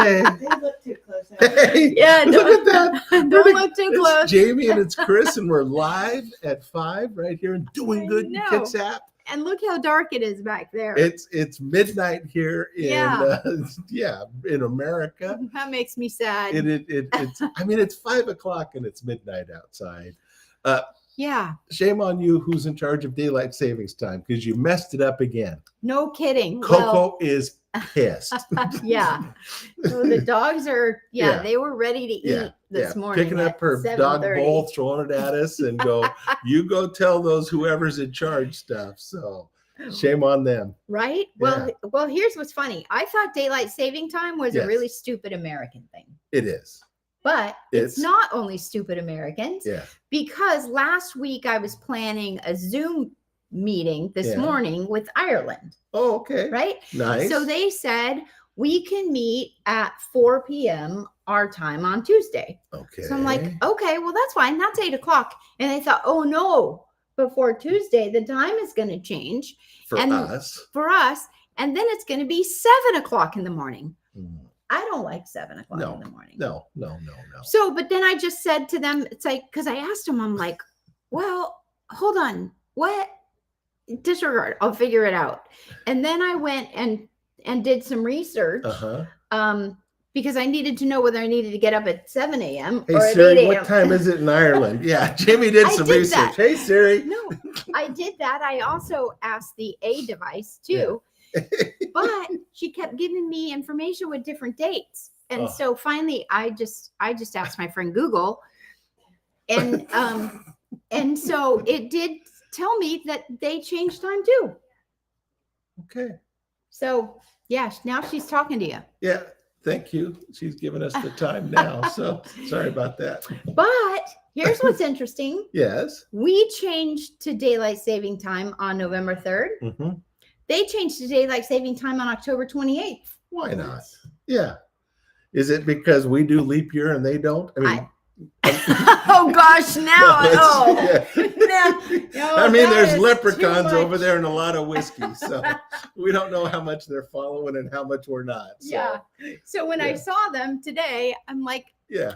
Hey. They look too close. Hey, Yeah, look at that. Don't look too It's close. Jamie and it's Chris, and we're live at 5 right here and doing I good in know. Kitsap. And look how dark it is back there. It's midnight here in in America. That makes me sad. It's I mean it's 5 o'clock and it's midnight outside. Yeah, Shame on you who's in charge of daylight savings time because you messed it up again. no kidding. Coco is pissed. Yeah. So the dogs are, Yeah. they were ready to eat this morning. Picking up at her dog 7:30. bowl, throwing it at us, and go, you go tell those whoever's in charge stuff. So shame on them. Right? Well, here's what's funny. I thought daylight saving time was Yes. a really stupid American thing. It is. But it's not only stupid Americans. Yeah. Because last week I was planning a Zoom meeting this morning with Ireland. Oh, okay. Right? Nice. So they said we can meet at 4 p.m. our time on Tuesday. Okay. So I'm like, okay, well, that's fine. That's 8 o'clock. And I thought, oh no, before Tuesday, the time is going to change for us. And then it's going to be 7 o'clock in the morning. Mm. I don't like 7 o'clock in the morning. No. So, but then I just said to them, it's like, because I asked them, I'm like, well, hold on, what? Disregard, I'll figure it out. And then I went and did some research because I needed to know whether I needed to get up at 7 a.m. Hey or at Siri, 8 a.m. what time is it in Ireland? Yeah, Jamie did some research. That. Hey Siri. No, I did that. I also asked the A device too. But she kept giving me information with different dates. And so finally I just asked my friend Google. And so it did tell me that they changed time too. Okay. So yeah, now she's talking to you. Yeah, thank you. She's giving us the time now. So sorry about that. But here's what's interesting. Yes. We changed to daylight saving time on November 3rd. Mm-hmm. They changed to daylight saving time on October 28th. Why not? Yeah. Is it because we do leap year and they don't? I mean, oh gosh, now I mean, there's leprechauns over there and a lot of whiskey, so we don't know how much they're following and how much we're not. So, yeah. So when I saw them today, I'm like, yeah.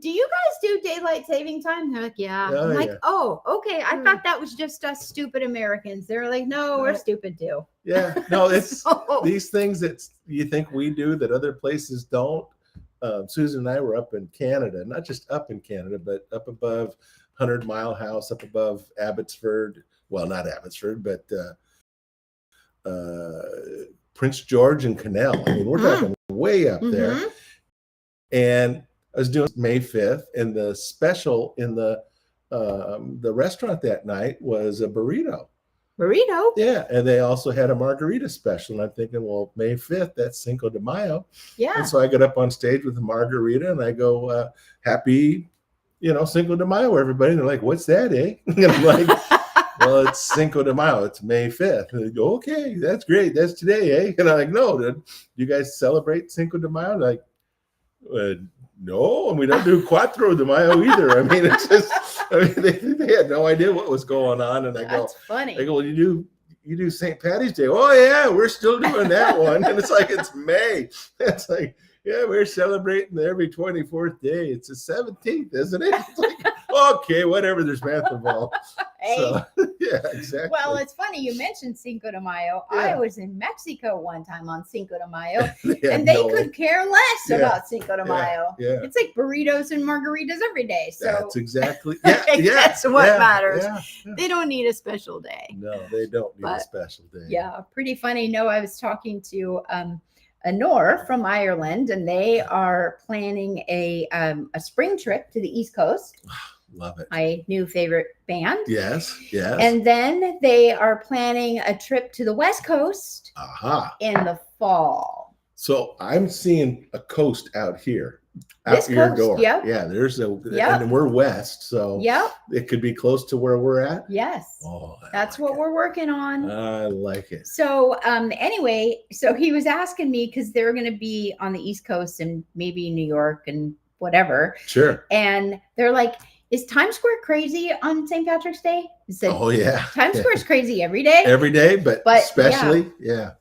Do you guys do daylight saving time? They're like, yeah. Oh, I'm like, oh, okay. I thought that was just us stupid Americans. They're like, no, we're stupid too. Yeah. No, it's these things that you think we do that other places don't. Susan and I were up in Canada, not just up in Canada, but up above 100 Mile House, up above Abbotsford. Well, not Abbotsford, but Prince George and Canal. I mean, we're talking way up there. And I was doing May 5th, and the special in the restaurant that night was a burrito. Burrito? Yeah, and they also had a margarita special. And I'm thinking, well, May 5th, that's Cinco de Mayo. Yeah. And so I get up on stage with a margarita, and I go, happy, Cinco de Mayo, everybody. And they're like, what's that, eh? And I'm like, well, it's Cinco de Mayo. It's May 5th. And they go, okay, that's great. That's today, eh? And I'm like, no, do you guys celebrate Cinco de Mayo? They're like, no, and we don't do Cuatro de Mayo either. I mean, it's just, they had no idea what was going on. And That's funny. I go, well, you do St. Patty's Day. Oh yeah, we're still doing that one. And it's like, it's May. It's like, yeah, we're celebrating every 24th day. It's the 17th, isn't it? It's like, okay, whatever, there's math involved. Hey. So, yeah, exactly. Well, it's funny you mentioned Cinco de Mayo. Yeah. I was in Mexico one time on Cinco de Mayo, and they could care less about Cinco de Mayo. Yeah. It's like burritos and margaritas every day. So that's exactly. that's what matters. Yeah. They don't need a special day. No, they don't need a special day. Yeah, pretty funny. No, I was talking to Anor from Ireland, and they are planning a spring trip to the East Coast. Love it. My new favorite band. Yes. And then they are planning a trip to the West Coast in the fall. So I'm seeing a coast out here, out your door. Yep. Yeah, there's and we're west, so it could be close to where we're at. Yes. Oh, that's what we're working on. I like it. So anyway, so he was asking me because they're going to be on the East Coast and maybe New York and whatever. Sure. And they're like, Is Times Square crazy on St. Patrick's Day? Oh yeah. Times Square's crazy every day. Every day, but especially,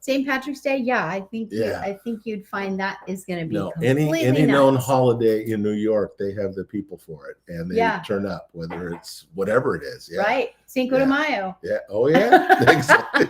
St. Patrick's Day, I think Yeah. you'd find that is going to be No, completely any known nuts. holiday in New York, they have the people for it, and they turn up, whether it's whatever it is. Yeah. Right. Cinco de Mayo. Yeah. Oh yeah. Exactly.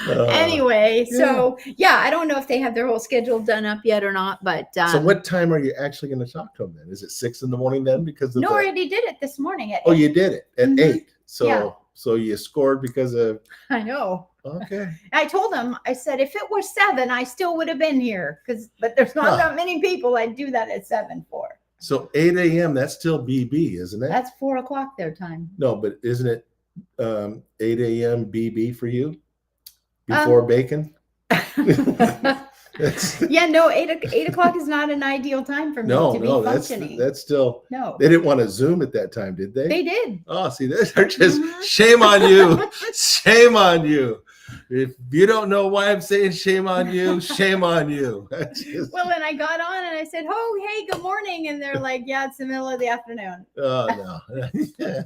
Anyway, so I don't know if they have their whole schedule done up yet or not, but so what time are you actually going to talk to them then? Is it 6 a.m. then? Because of no, I already did it this morning at 8. Oh, you did it at 8. So Yeah. so you scored because of I know. Okay. I told them, I said, if it was 7, I still would have been here but there's not that many people I'd do that at 7 for. So 8 a.m. that's still BB, isn't it? That's 4 o'clock their time. No, but isn't it 8 a.m. BB for you? Before bacon? Yeah, no, 8 o'clock is not an ideal time for me to be functioning. That's still no. They didn't want to Zoom at that time, did they? They did. Oh, see, they're just shame on you. Shame on you. If you don't know why I'm saying shame on you, shame on you. Well, and I got on and I said, "Oh, hey, good morning," and they're like, "Yeah, it's the middle of the afternoon." Oh no.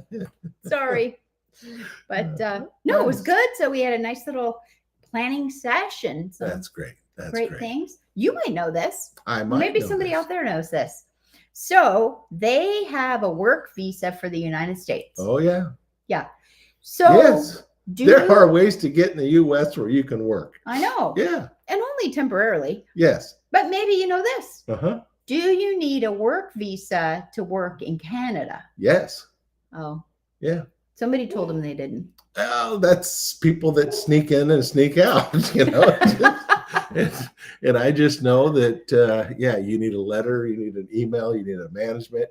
Sorry, but no, it was good. So we had a nice little planning session. That's great. That's great things. You might know this. I might. Maybe somebody out there knows this. So they have a work visa for the United States. Oh yeah. Yeah. So yes. There are ways to get in the U.S. where you can work. I know. Yeah. And only temporarily. Yes. But maybe you know this. Uh-huh. Do you need a work visa to work in Canada? Yes. Oh. Yeah. Somebody told them they didn't. Oh, that's people that sneak in and sneak out, you know. And I just know that, you need a letter, you need an email, you need a management.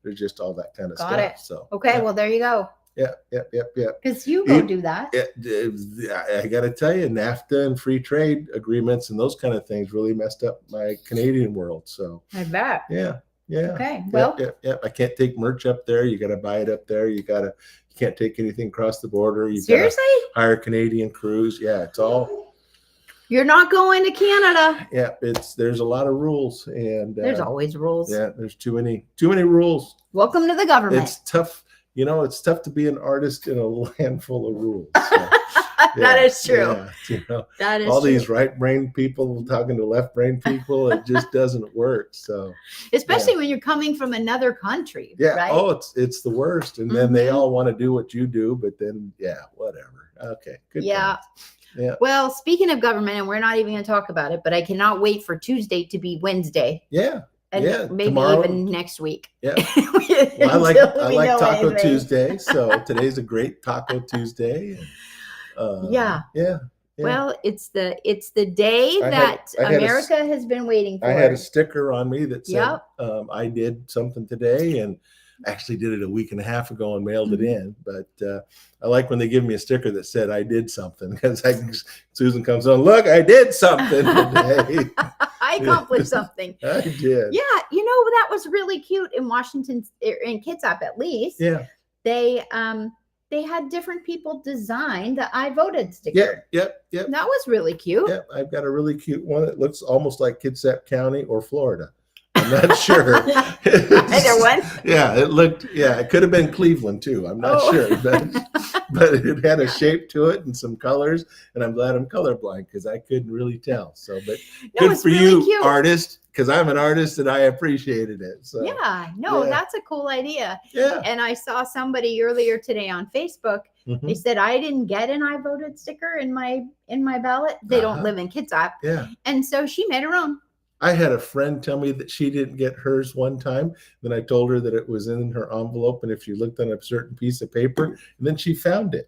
There's just all that kind of stuff. It. So okay, well, there you go. Yeah. Because you go do that. I got to tell you, NAFTA and free trade agreements and those kind of things really messed up my Canadian world. So I bet. Yeah. Okay. Well. I can't take merch up there. You got to buy it up there. You can't take anything across the border. You seriously hire Canadian crews. Yeah, it's all. You're not going to Canada. Yeah, there's a lot of rules, and there's always rules. Yeah, there's too many rules. Welcome to the government. It's tough. You know, it's tough to be an artist in a land full of rules. So, that is true. Yeah, you know, that is all true. These right-brained people talking to left-brained people. It just doesn't work. So, especially when you're coming from another country. Yeah. Right? Oh, it's the worst. And then they all want to do what you do, but then whatever. Okay. Good. Yeah. Point. Yeah. Well, speaking of government, and we're not even going to talk about it, but I cannot wait for Tuesday to be Wednesday. Yeah. And maybe tomorrow, even next week. Yeah. Well, I like Taco Tuesday. So today's a great Taco Tuesday. Yeah. Well, it's the day that America has been waiting for. I had a sticker on me that said I did something today, and actually did it a week and a half ago and mailed it in. But I like when they give me a sticker that said I did something, because Susan comes on, look, I did something today. I accomplished something. I did. Yeah, that was really cute in Washington, in Kitsap at least. Yeah. They had different people design the I voted sticker. Yep. That was really cute. Yep, I've got a really cute one that looks almost like Kitsap County or Florida. I'm not sure. Either one. Yeah, it could have been Cleveland too. I'm not sure, but it had a shape to it and some colors, and I'm glad I'm colorblind because I couldn't really tell. So, but good for really you, artist, because I'm an artist and I appreciated it. So that's a cool idea. Yeah. And I saw somebody earlier today on Facebook. Mm-hmm. They said I didn't get an I voted sticker in my ballot. They don't live in Kitsap. Yeah. And so she made her own. I had a friend tell me that she didn't get hers one time. Then I told her that it was in her envelope, and if she looked on a certain piece of paper, and then she found it.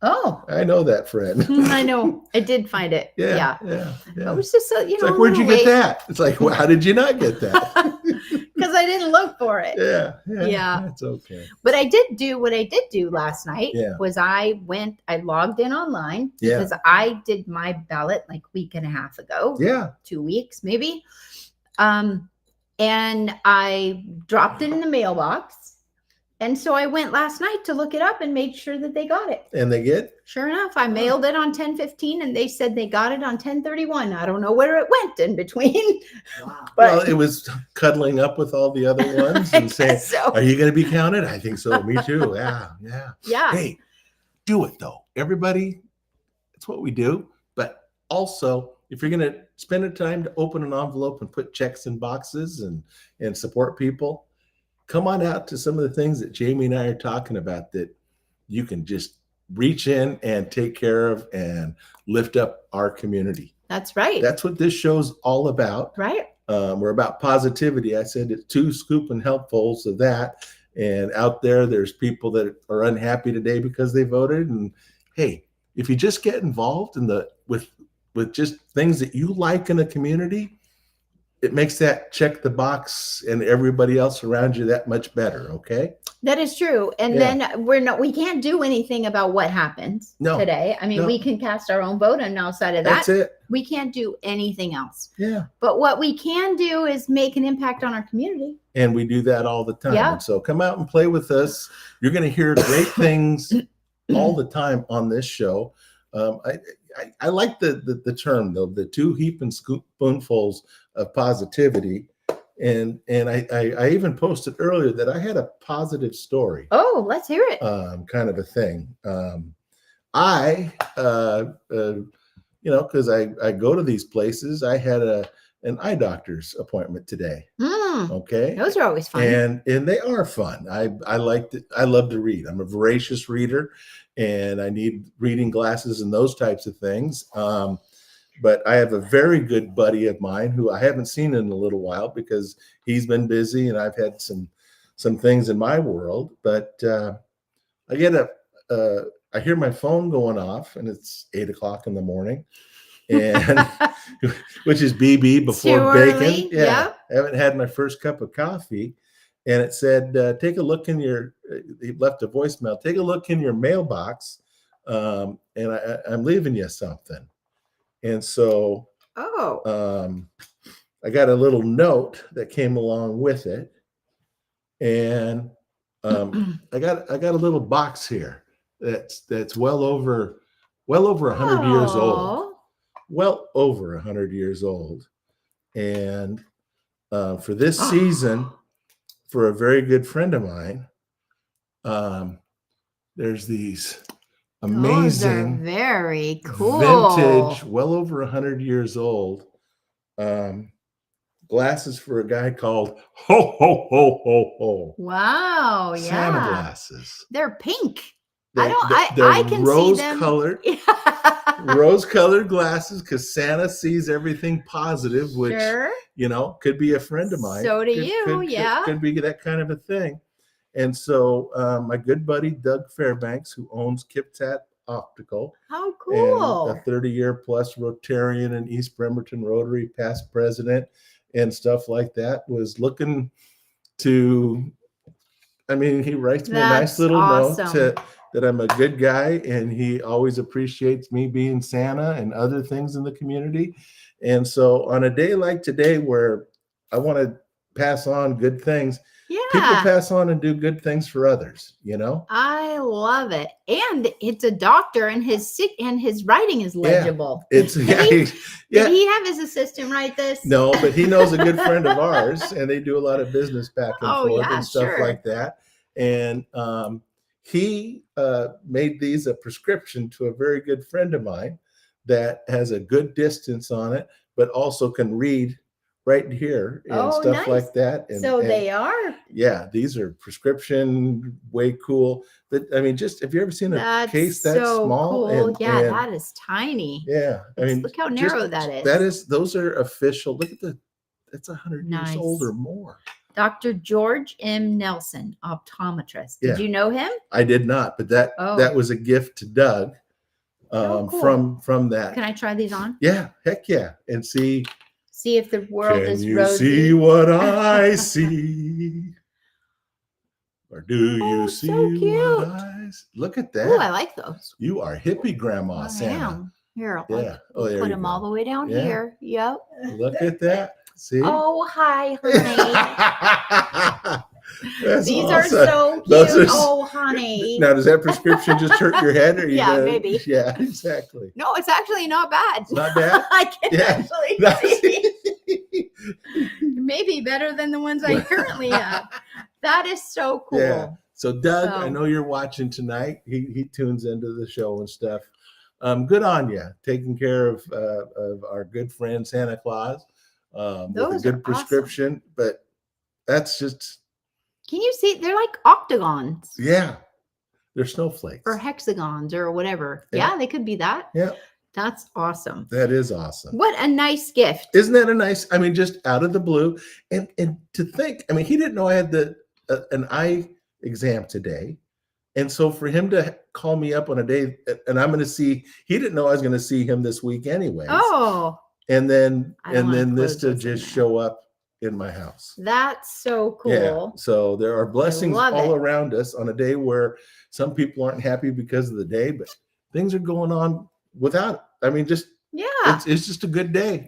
Oh, I know that friend. I know. I did find it. Yeah. It was just it's like, where'd you get that? It's like, well, how did you not get that? Because I didn't look for it. Yeah. That's okay. But what I did do last night was I logged in online because I did my ballot like a week and a half ago. Yeah. 2 weeks, maybe. And I dropped it in the mailbox. And so I went last night to look it up and made sure that they got it. And they get? Sure enough, I mailed it on 10/15 and they said they got it on 10/31. I don't know where it went in between. Wow. But Well, it was cuddling up with all the other ones and saying, so, are you going to be counted? I think so. Me too. Yeah. yeah. Hey, do it though. Everybody, it's what we do. But also, if you're going to spend the time to open an envelope and put checks in boxes and support people, come on out to some of the things that Jamie and I are talking about that you can just reach in and take care of and lift up our community. That's right. That's what this show's all about. Right. We're about positivity. I said it's 2 scoop and helpfuls of that. And out there's people that are unhappy today because they voted. And hey, if you just get involved in with just things that you like in the community, it makes that check the box and everybody else around you that much better. Okay. That is true. And then we can't do anything about what happens today. I mean, we can cast our own vote, and outside of that, that's it. We can't do anything else. Yeah. But what we can do is make an impact on our community. And we do that all the time. Yeah. And so come out and play with us. You're going to hear great things all the time on this show. I like the term though, the 2 heap and spoonfuls of positivity. And I even posted earlier that I had a positive story. Oh, let's hear it. Kind of a thing. Because I go to these places. I had an eye doctor's appointment today. Okay. Those are always fun. And they are fun. I liked it. I love to read. I'm a voracious reader and I need reading glasses and those types of things. But I have a very good buddy of mine who I haven't seen in a little while because he's been busy and I've had some things in my world. But I hear my phone going off and it's 8:00 in the morning, and which is BB before bacon. Yeah, I haven't had my first cup of coffee, and it said, "Take a look in your." He left a voicemail. Take a look in your mailbox, and I'm leaving you something. And so, I got a little note that came along with it, and I got a little box here that's well over 100 years old, well over 100 years old, and for this season, for a very good friend of mine, there's these amazing, very cool, vintage, well over 100 years old, glasses for a guy called Ho Ho Ho Ho Ho. Wow, yeah, Santa glasses. They're pink. They're I can see them. Rose-colored glasses, because Santa sees everything positive, which could be a friend of mine. So do you, could be that kind of a thing. And so my good buddy Doug Fairbanks, who owns Kitsap Optical, how cool, and a 30-year plus Rotarian and East Bremerton Rotary past president and stuff like that, was looking to. I mean, he writes me a nice little note that I'm a good guy, and he always appreciates me being Santa and other things in the community. And so on a day like today, where I want to pass on good things, people pass on and do good things for others, I love it. And it's a doctor, and his writing is legible. Did he have his assistant write this? No, but he knows a good friend of ours, and they do a lot of business back and forth and stuff like that. And he made these a prescription to a very good friend of mine that has a good distance on it, but also can read right here and stuff like that. And they are. Yeah, these are prescription, way cool. But I mean, just have you ever seen a case that small? Cool. That is tiny. Yeah, I mean, look how narrow that is. Those are official. Look at that's 100 years old or more. Dr. George M. Nelson, optometrist. Did you know him? I did not, but that was a gift to Doug cool. from that. Can I try these on? Yeah, heck yeah. And see if the world is rosy. Can you see what I see? Or do you see what I see? Look at that. Oh, I like those. You are hippie grandma, Santa. Here, there put them all the way down here. Yep. Look at that. See? Oh, hi, honey. That's These awesome. are so cute. Those are- Oh, honey. Now, does that prescription just hurt your head? Or Yeah, maybe. Yeah, exactly. No, it's actually not bad. It's not bad. I can Yeah. actually see. Maybe better than the ones I currently have. That is so cool. Yeah. So Doug, I So- know you're watching tonight. He tunes into the show and stuff. Good on you, taking care of our good friend Santa Claus with a Those good are prescription. But that's just, Can you see? They're like octagons yeah, they're snowflakes. or hexagons or whatever. Yeah. Yeah, they could be that. Yeah, That's awesome. that is awesome. What a nice gift. Isn't that a nice? I mean, just out of the blue, and to think. I mean, he didn't know I had an eye exam today. And so for him to call me up on a day, and I'm going to see, he didn't know I was going to see him this week anyways. Oh, And then I don't wanna this close to what's in just there. show up in my house. that's so cool. Yeah. So there are blessings love all it. around us on a day where some people aren't happy because of the day, but things are going on without it. I mean, just Yeah, it's just a good day.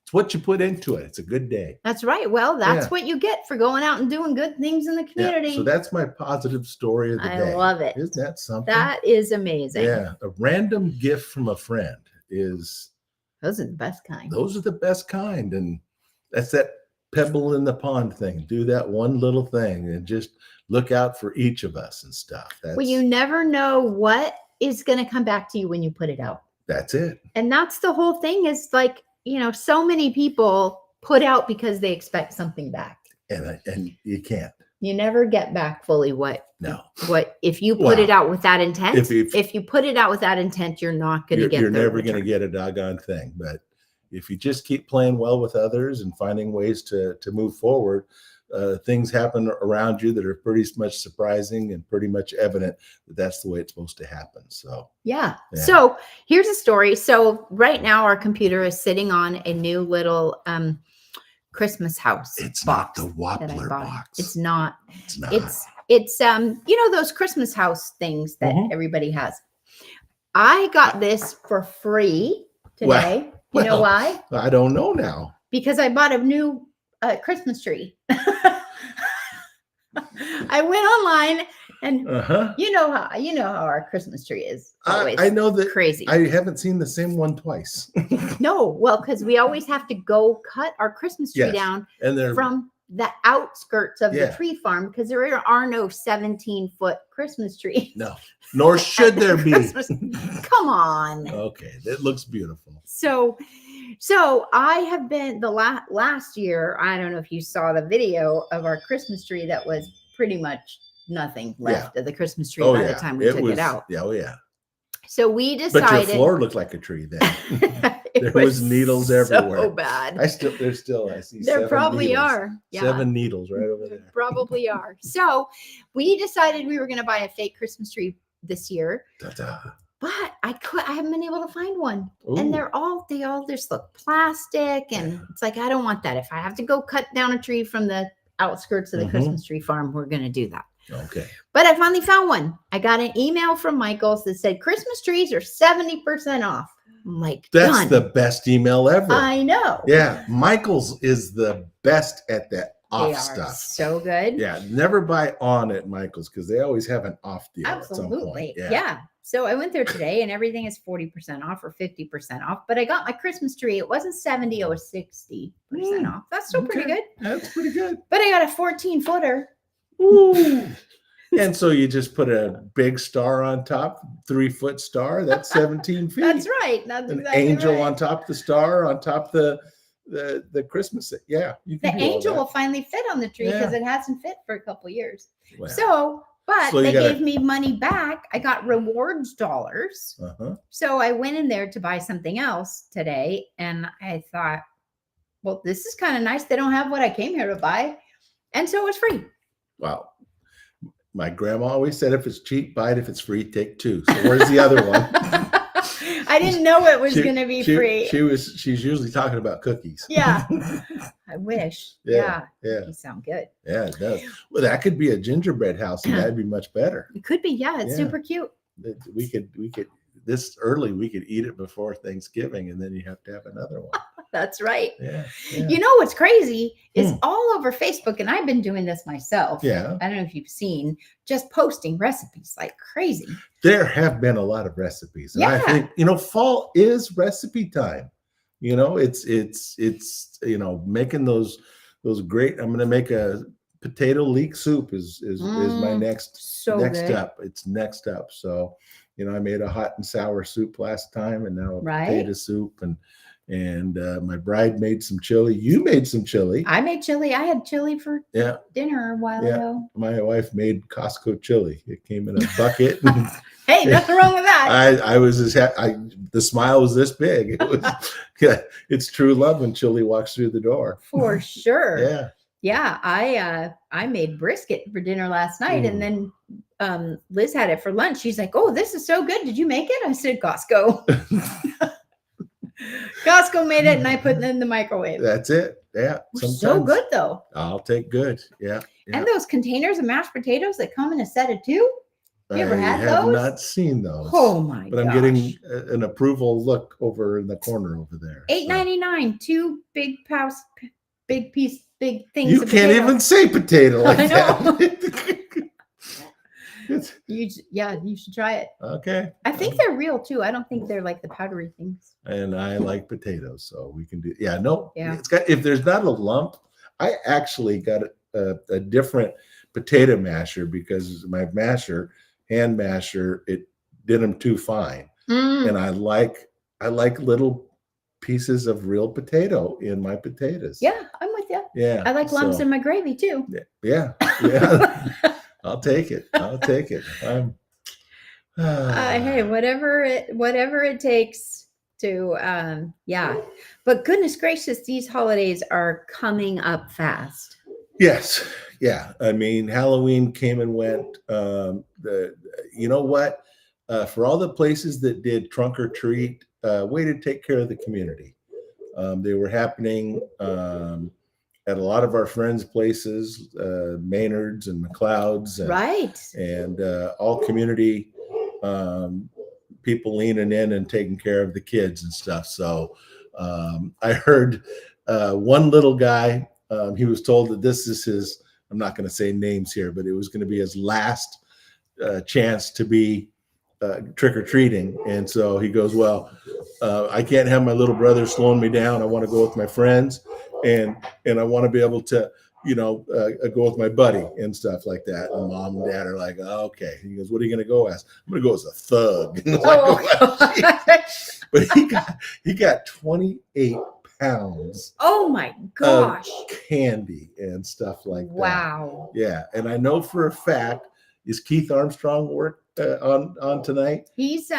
It's what you put into it. It's a good day. that's right. Well, that's Yeah. what you get for going out and doing good things in the community. Yeah. So that's my positive story of the I day. love it. Isn't that something? That is amazing. Yeah, a random gift from a friend is Those are the best kind. those are the best kind, and that's that pebble in the pond thing. Do that one little thing and just look out for each of us and stuff. Well, you never know what is going to come back to you when you put it out. That's it. And that's the whole thing is like, so many people put out because they expect something back. And you can't. You never get back fully what if you put Wow. it out with that intent. If If you put it out with that intent, you're not going to get you're the never going to return. get a doggone thing. But if you just keep playing well with others and finding ways to move forward, things happen around you that are pretty much surprising and pretty much evident that that's the way it's supposed to happen. So Yeah. Yeah. So here's a story. So right now our computer is sitting on a new little Christmas house. it's box not the that I Wobbler bought. box. It's not. It's not. It's those Christmas house things that Mhm. everybody has. I got this for free today. You know well, why? I don't know now. Because I bought a new Christmas tree. I went online and Uh-huh. you know how our Christmas tree is always I know that crazy. I haven't seen the same one twice. No, well, because we always have to go cut our Christmas tree Yes. down And they're from the outskirts of Yeah. the tree farm because there are no 17-foot Christmas trees. no, nor should there be. Christmas. Come on. Okay, that looks beautiful. So I have been the last year. I don't know if you saw the video of our Christmas tree that was pretty much nothing left of the Christmas tree by the time we took it out. Yeah, oh yeah. So we But decided. your floor looked like a tree then. It There was needles everywhere. So bad. I see There 7 probably needles. are. Yeah. 7 needles right over There there. probably are. So we decided we were going to buy a fake Christmas tree this year, Ta-da. but I haven't been able to find one. Ooh. And they all just look plastic. And Yeah. it's like, I don't want that. If I have to go cut down a tree from the outskirts of the Mhm. Christmas tree farm, we're going to do that. Okay. But I finally found one. I got an email from Michael's that said Christmas trees are 70% off. I'm like, That's done. the best email ever. I know. Yeah, Michael's is the best at that They off are stuff. so good. Yeah, never buy on at Michael's because they always have an off deal at some Absolutely. point. Yeah. So I went there today and everything is 40% off or 50% off. But I got my Christmas tree. It wasn't 70, it was 60% off. That's still pretty Okay. good. That's pretty good. But I got a 14-footer. Ooh. And so you just put a big star on top, 3-foot star. That's 17 feet. That's right. That's An exactly angel right. on top of the star, on top of the Christmas. Yeah, you The can do all angel that. will finally fit on the tree because Yeah. it hasn't fit for a couple years. Wow. But So you they gotta- gave me money back. I got rewards dollars. Uh-huh. So I went in there to buy something else today. And I thought, well, this is kind of nice. They don't have what I came here to buy. And so it was free. Wow. My grandma always said, if it's cheap, buy it. If it's free, take 2. So where's the other one? I didn't know it was She- going to be she- free. She's usually talking about cookies. Yeah. I wish. Yeah, Yeah. yeah. Cookies sound good. Yeah, it does. Well, that could be a gingerbread house, and that'd be much better. It could be. Yeah. It's Yeah. super cute. We could this early. We could eat it before Thanksgiving, and then you have to have another one. That's right. Yeah. Yeah. You know what's crazy is all over Facebook, and I've been doing this myself. Yeah. I don't know if you've seen, just posting recipes like crazy. There have been a lot of recipes. And I Yeah. think, fall is recipe time. It's making those great. I'm going to make a potato leek soup is my next good. step. It's next up. So, I made a hot and sour soup last time, and now a potato soup, and my bride made some chili. You made some chili. I made chili. I had chili for dinner a while ago. My wife made Costco chili. It came in a bucket. Hey, nothing wrong with that. I was just the smile was this big. It was it's true love when chili walks through the door. For sure. Yeah. Yeah, I made brisket for dinner last night, and then Liz had it for lunch. She's like, "Oh, this is so good. Did you make it?" I said, "Costco." Costco made it, and I put it in the microwave. That's it. Yeah. So good though. I'll take good. Yeah. And those containers of mashed potatoes that come in a set of 2. You ever had those? I have not seen those. Oh my god! But I'm getting an approval look over in the corner over there. $8.99, 2 big things. You can't even say potato like that. You should try it. Okay. I think they're real too. I don't think they're like the powdery things. And I like potatoes, so we can do. Yeah, no. Yeah. It's got, if there's not a lump, I actually got a different potato masher because my hand masher, it did them too fine, and I like little pieces of real potato in my potatoes. Yeah, I'm with you. Yeah, I like lumps in my gravy too. Yeah. I'll take it. Hey, whatever it takes to, But goodness gracious, these holidays are coming up fast. Yes. Yeah. I mean, Halloween came and went. You know what? For all the places that did trunk or treat, way to take care of the community. They were happening at a lot of our friends' places, Maynard's and McLeod's, and all community people leaning in and taking care of the kids and stuff. So I heard one little guy, he was told that this is his, I'm not going to say names here, but it was going to be his last chance to be trick-or-treating. And so he goes, well, I can't have my little brother slowing me down. I want to go with my friends, and I want to be able to, go with my buddy and stuff like that. And mom and dad are like, oh, okay. And he goes, what are you going to go as? I'm going to go as a thug. But he got 28 pounds. Oh my gosh. Of candy and stuff like that. Wow. Yeah. And I know for a fact, is Keith Armstrong on tonight? He's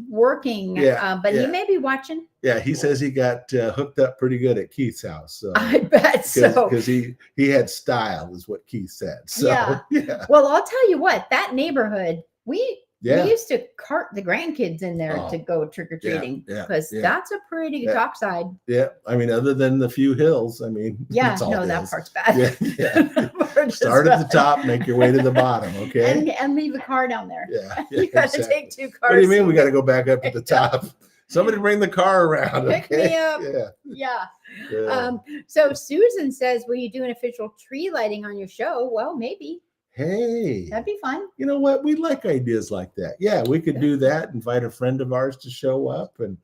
working, but he may be watching. Yeah, he says he got hooked up pretty good at Keith's house. So I bet so. Because he had style, is what Keith said. So yeah. Well, I'll tell you what, that neighborhood, we used to cart the grandkids in there to go trick-or-treating because that's a pretty dockside. Yeah. I mean, other than the few hills, I mean, it's all hills. That part's bad. Yeah. Start at the top, make your way to the bottom, okay? And leave a car down there. Yeah. You got to take 2 cars. What do you mean we got to go back up at the top? Somebody bring the car around. Pick me up. Yeah. So Susan says, will you do an official tree lighting on your show? Well, maybe. Hey, that'd be fun. You know what? We like ideas like that. Yeah, we could do that. Invite a friend of ours to show up and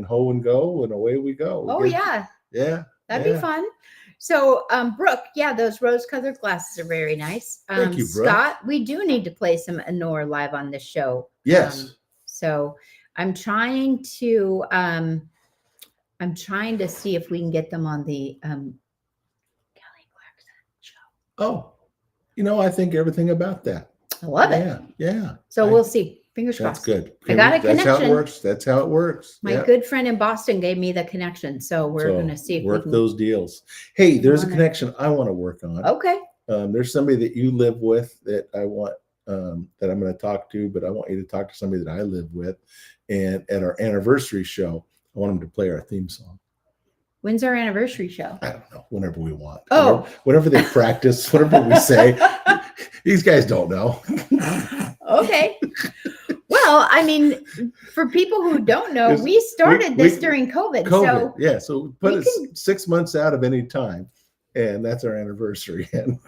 hoe and go, and away we go. Yeah. That'd be fun. So, Brooke, those rose-colored glasses are very nice. Thank you, Brooke. Scott, we do need to play some Honor live on this show. Yes. So I'm trying to see if we can get them on the Kelly Clarkson show. Oh. I think everything about that. I love it. Yeah. So we'll see. Fingers crossed. That's good. I got a connection. That's how it works. My good friend in Boston gave me the connection. So we're going to see if we can those deals. Hey, there's a connection I want to work on. Okay. There's somebody that you live with that I want, that I'm going to talk to, but I want you to talk to somebody that I live with. And at our anniversary show, I want them to play our theme song. When's our anniversary show? I don't know. Whenever we want. Oh. Whenever they practice, whatever we say. These guys don't know. Okay. Well, Well, I mean, for people who don't know, we started this during COVID. So yeah. So put it 6 months out of any time, and that's our anniversary. And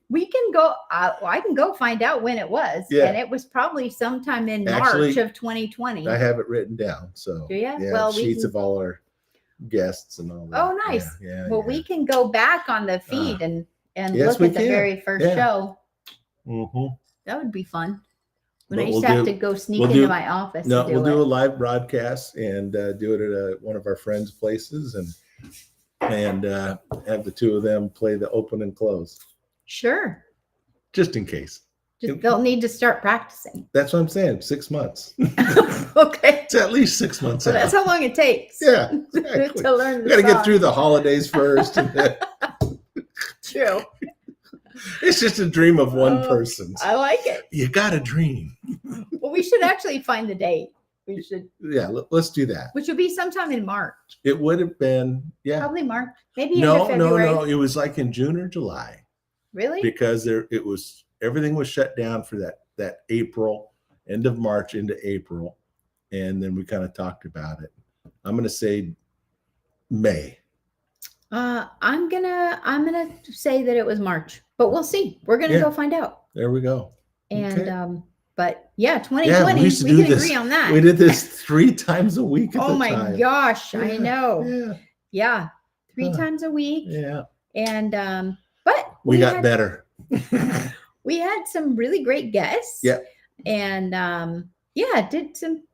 we can go. I can go find out when it was, and it was probably sometime in March of 2020. I have it written down. So do you? Yeah, well, sheets of all our guests and all that. Oh, nice. Yeah. Well, we can go back on the feed and yes, look at the very first show. Mm-hmm. That would be fun. When I used to have to go sneak into my office. No, we'll do a live broadcast and do it at one of our friends' places and have the two of them play the open and close. Sure. Just in case. They'll need to start practicing. That's what I'm saying. 6 months. Okay. It's at least 6 months. So that's how long it takes. Yeah, exactly. To learn the We got to song. get through the holidays first. And then... True. It's just a dream of one person's. I like it. You got to dream. Well, we should actually find the date. We should. Yeah, let's do that. Which would be sometime in March. It would have been, probably March. Maybe no, into February. No. It was like in June or July. Really? Because everything was shut down for that April, end of March into April, and then we kind of talked about it. I'm going to say May. I'm gonna say that it was March, but we'll see. We're gonna go find out. There we go. And okay. But yeah, 2020. We can agree on that. We did this 3 times a week. At oh the my time. gosh, I know. Yeah, 3 times a week. Yeah. And but we got better. We had some really great guests. Yeah. And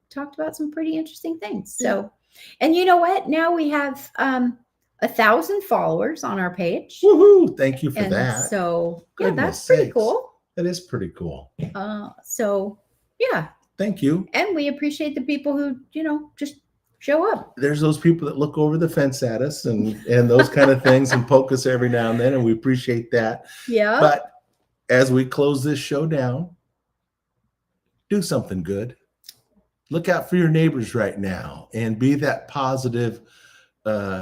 talked about some pretty interesting things. So, and you know what? Now we have 1,000 followers on our page. Woohoo! Thank you for that. So Goodness that's pretty cool. That is pretty cool. So yeah. Thank you. And we appreciate the people who, just show up. There's those people that look over the fence at us and those kind of things and poke us every now and then, and we appreciate that. Yeah. But as we close this show down, do something good. Look out for your neighbors right now and be that positive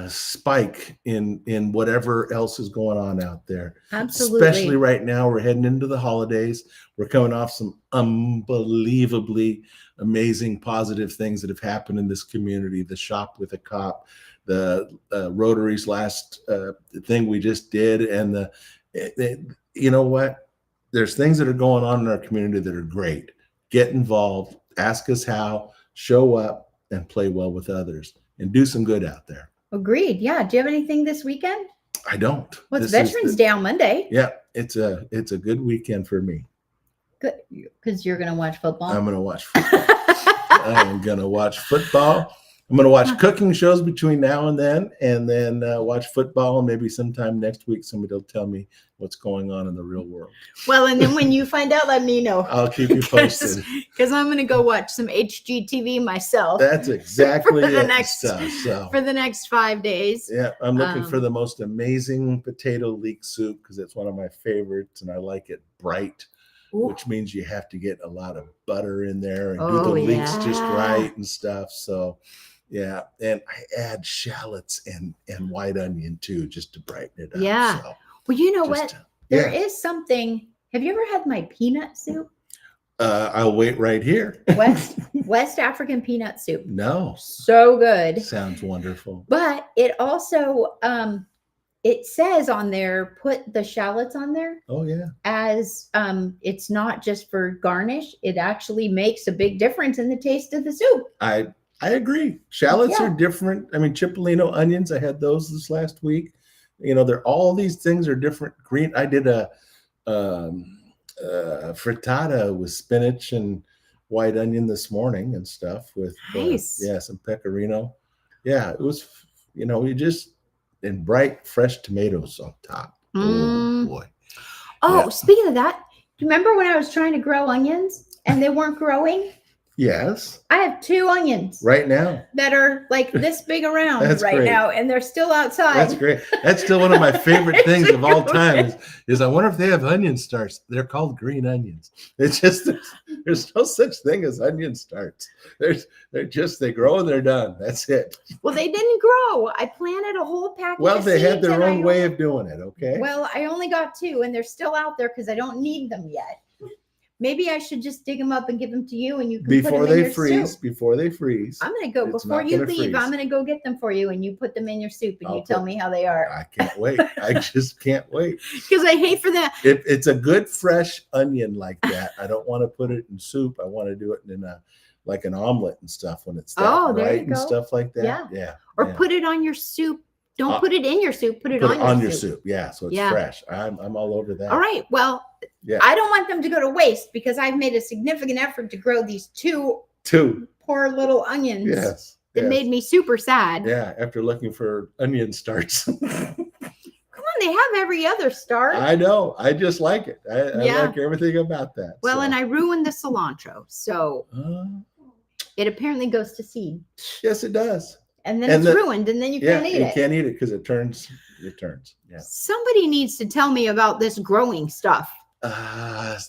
spike in whatever else is going on out there. Absolutely. Especially right now, we're heading into the holidays. We're coming off some unbelievably amazing positive things that have happened in this community. The shop with a cop, the Rotary's last thing we just did, and you know what? There's things that are going on in our community that are great. Get involved, ask us how, show up, and play well with others, and do some good out there. Agreed. Yeah. Do you have anything this weekend? I don't. Well, it's Veterans Day on Monday. Yeah, it's a good weekend for me. Good, because you're going to watch football. I'm going to watch football. I'm going to watch football. I'm going to watch cooking shows between now and then watch football. And maybe sometime next week, somebody will tell me what's going on in the real world. Well, and then when you find out, let me know. I'll keep you posted. Because I'm going to go watch some HGTV myself. That's exactly for it. For the next 5 days. Yeah, I'm looking for the most amazing potato leek soup because it's one of my favorites, and I like it bright. Ooh. Which means you have to get a lot of butter in there and do the leeks just right and stuff. So, yeah, and I add shallots and white onion too, just to brighten it up. Yeah. So, well, you know what? There is something. Have you ever had my peanut soup? I'll wait right here. West African peanut soup. No. So good. Sounds wonderful. But it also it says on there, put the shallots on there. Oh yeah. As it's not just for garnish. It actually makes a big difference in the taste of the soup. I agree. Shallots are different. I mean, Cipollino onions, I had those this last week. They're all these things are different. Green. I did a frittata with spinach and white onion this morning and stuff with some pecorino. Yeah, it was. We just and bright fresh tomatoes on top. Oh boy. Oh, speaking of that, do you remember when I was trying to grow onions and they weren't growing? Yes. I have 2 onions right now that are like this big around now, and they're still outside. That's great. That's still one of my favorite things of all time is I wonder if they have onion starts. They're called green onions. It's just there's no such thing as onion starts. They grow and they're done. That's it. Well, they didn't grow. I planted a whole package. Well, of they seeds had their own way of doing it. Okay. Well, I only got 2, and they're still out there because I don't need them yet. Maybe I should just dig them up and give them to you, and you can put Before them in they your freeze. soup. Before they freeze. I'm gonna go It's before not you gonna leave. freeze. I'm gonna go get them for you, and you put them in your soup, and you tell me how they are. I can't wait. I just can't wait. Because I hate for that. If it's a good fresh onion like that, I don't want to put it in soup. I want to do it in like an omelet and stuff when it's that Oh, there bright you and go. stuff like that. Yeah. Yeah. Or yeah. put it on your soup. Don't put it in your soup. Put it Put on your your soup. soup. Yeah, so it's Yeah. fresh. I'm all over that. All right. Well, Yeah. I don't want them to go to waste because I've made a significant effort to grow these two poor little onions. Yes. It made me super sad. Yeah, after looking for onion starts. Come on, they have every other start. I know. I just like it. I Yeah. like everything about that. Well, so. and I ruined the cilantro. So it apparently goes to seed. Yes, it does. And then it's ruined, and then you can't eat you it. can't eat it because it turns. Yeah. Somebody needs to tell me about this growing stuff.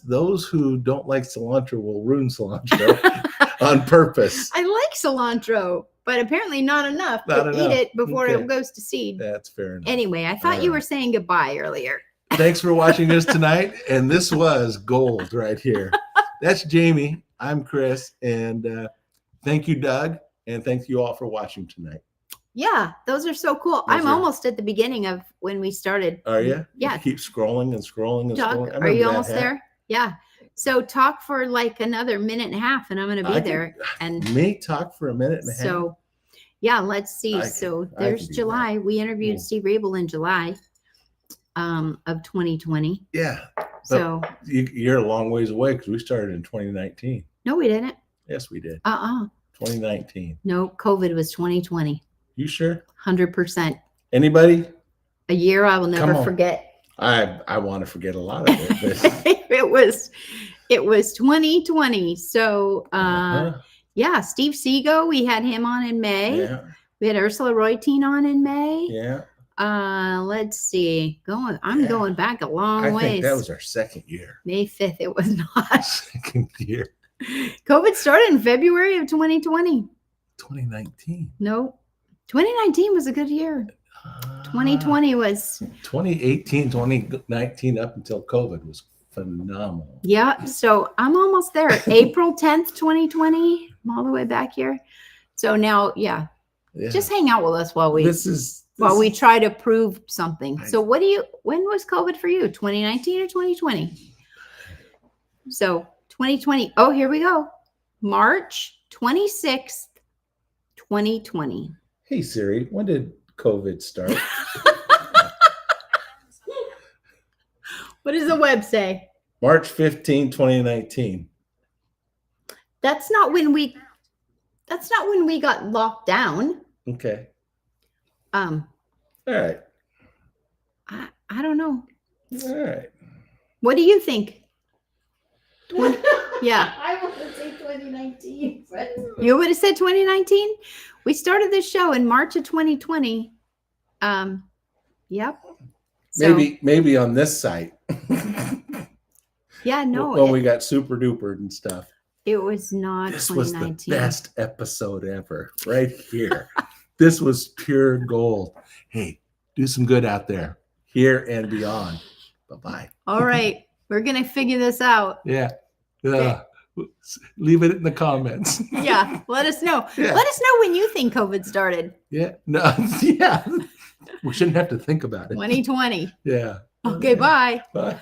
Those who don't like cilantro will ruin cilantro on purpose. I like cilantro, but apparently not enough Not to enough. eat it before Okay. it goes to seed. That's fair enough. Anyway, I thought you were saying goodbye earlier. Thanks for watching us tonight. And this was gold right here. That's Jamie. I'm Chris. And thank you, Doug. And thank you all for watching tonight. Yeah, those are so cool. I'm almost at the beginning of when we started. Are you? Yeah. You keep scrolling and scrolling and Doug, scrolling. I are you remember that almost hat. there? Yeah. So talk for like another minute and a half, and I'm going to be there. And Me talk for a minute and a half. so, yeah, let's see. So there's do July. We interviewed Yeah. Steve Rabel in July of 2020. Yeah. So You're a long ways away because we started in 2019. no, we didn't. Yes, we did. 2019. No, COVID was 2020. You sure? 100%. Anybody? A year I will never Come on. forget. I want to forget a lot of it. But it was 2020. So uh-huh. yeah, Steve Seago, we had him on in May. Yeah. We had Ursula Reutin on in May. Yeah. Let's see. I'm going back a long I ways. think that was our second year. May 5th. It was not. Second year. COVID started in February of 2020. 2019. No, 2019 was a good year. 2020 was. 2018, 2019 up until COVID was phenomenal. Yeah. So I'm almost there. April 10th, 2020. I'm all the way back here. So now, yeah. Just hang out with us while we try to prove something. So when was COVID for you? 2019 or 2020? So 2020. Oh, here we go. March 26th, 2020. Hey Siri, when did COVID start? What does the web say? March 15, 2019. That's not when we got locked down. Okay. All right. I don't know. All right. What do you think? Yeah. I want to say 2019. But You would have said 2019? We started this show in March of 2020. Yep. So, Maybe on this site. yeah, no. When we got super dupered and stuff. It was not This was 2019. the best episode ever, right here. This was pure gold. Hey, do some good out there, here and beyond. Bye-bye. All right. We're going to figure this out. Yeah. Okay. Leave it in the comments. Yeah. Let us know. Yeah. Let us know when you think COVID started. Yeah. No. Yeah. We shouldn't have to think about it. 2020. Yeah. Okay. Bye. Bye.